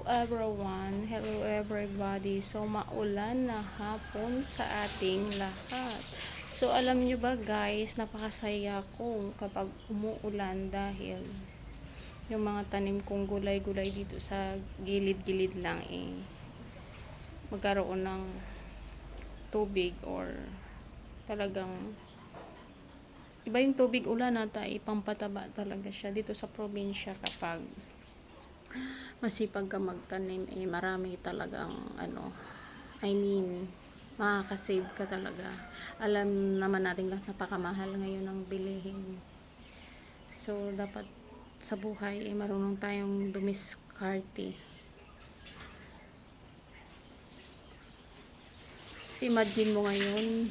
everyone, hello everybody. So maulan na hapon sa ating lahat. So alam nyo ba guys, napakasaya ko kapag umuulan dahil yung mga tanim kong gulay-gulay dito sa gilid-gilid lang magkaroon ng tubig or talagang iba yung tubig ulan ata, ipampataba talaga siya dito sa probinsya. Kapag masipag ka magtanim, marami talagang makakasave ka talaga. Alam naman natin lahat, napakamahal ngayon ang bilihin. So dapat sa buhay marunong tayong dumiskarte. Kasi imagine mo ngayon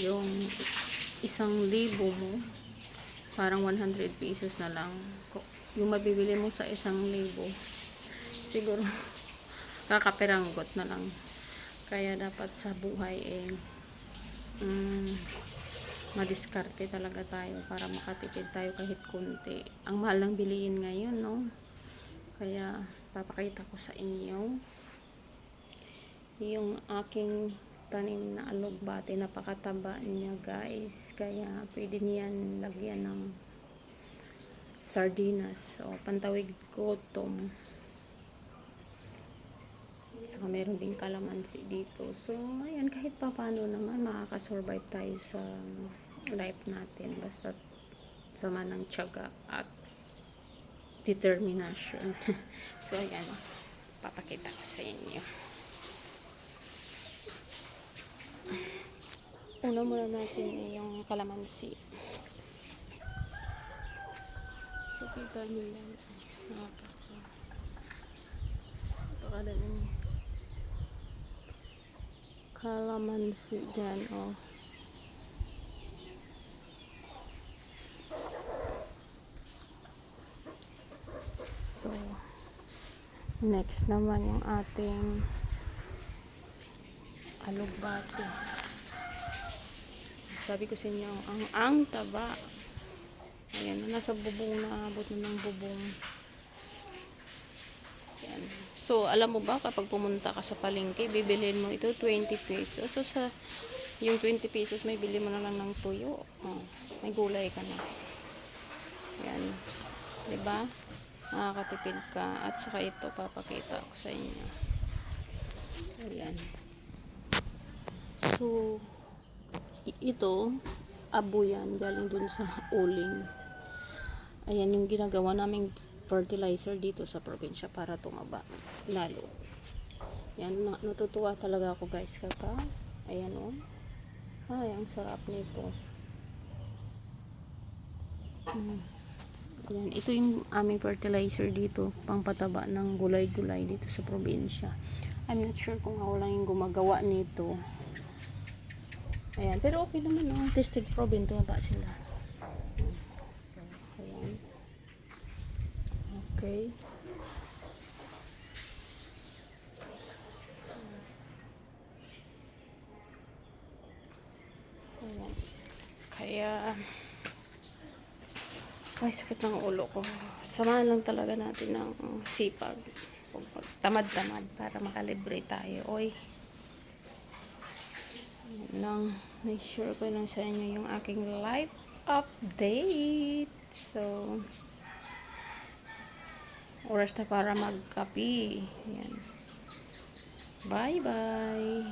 yung 1,000 mo, parang 100 pesos na lang yung mabibili mo sa 1,000. Siguro kakaperanggot na lang. Kaya dapat sa buhay madiskarte talaga tayo para makatipid tayo kahit konti. Ang mahal ng bilihin ngayon, no? Kaya papakita ko sa inyo yung aking tanim na alugbate. Napakataba niya guys, kaya pwede niyan lagyan ng sardinas o pantawid gutom. Saka meron din kalamansi dito. So ayan, kahit pa paano naman makakasurvive tayo sa life natin, basta sama ng tiyaga at determination. So ayan, papakita ko sa inyo. Una muna natin yung kalamansi. So kita nyo yan, napakadaming kalamansi dyan, oh. So next naman yung ating alugbate. Sabi ko sa inyo, ang taba. Ayan, nasa bubong na, abot na ng bubong. Ayan. So alam mo ba, kapag pumunta ka sa palengke, bibilhin mo ito 20 pesos. So sa yung 20 pesos, may bili mo na lang ng tuyo. May gulay ka na. Ayan, diba? Makakatipid ka. At saka ito, papakita ko sa inyo. Ayan. So ito, abo yan, galing dun sa uling. Ayan yung ginagawa naming fertilizer dito sa probinsya para tumaba lalo. Yan, natutuwa talaga ako guys kapag ayan, oh. Ay, ang sarap nito. Ayan, ito yung aming fertilizer dito, pangpataba ng gulay-gulay dito sa probinsya. I'm not sure kung ako lang yung gumagawa nito. Ayan, pero okay naman, no? Tested probe, tumaba sila. So, ayan. Okay. So, ayan. Kaya, ay, sakit ng ulo ko. Samahan lang talaga natin ng sipag. Tamad-tamad para makalibre tayo. Oy. Lang, make sure ko lang sa inyo yung aking life update. So oras na para magkape. Yan. Bye bye.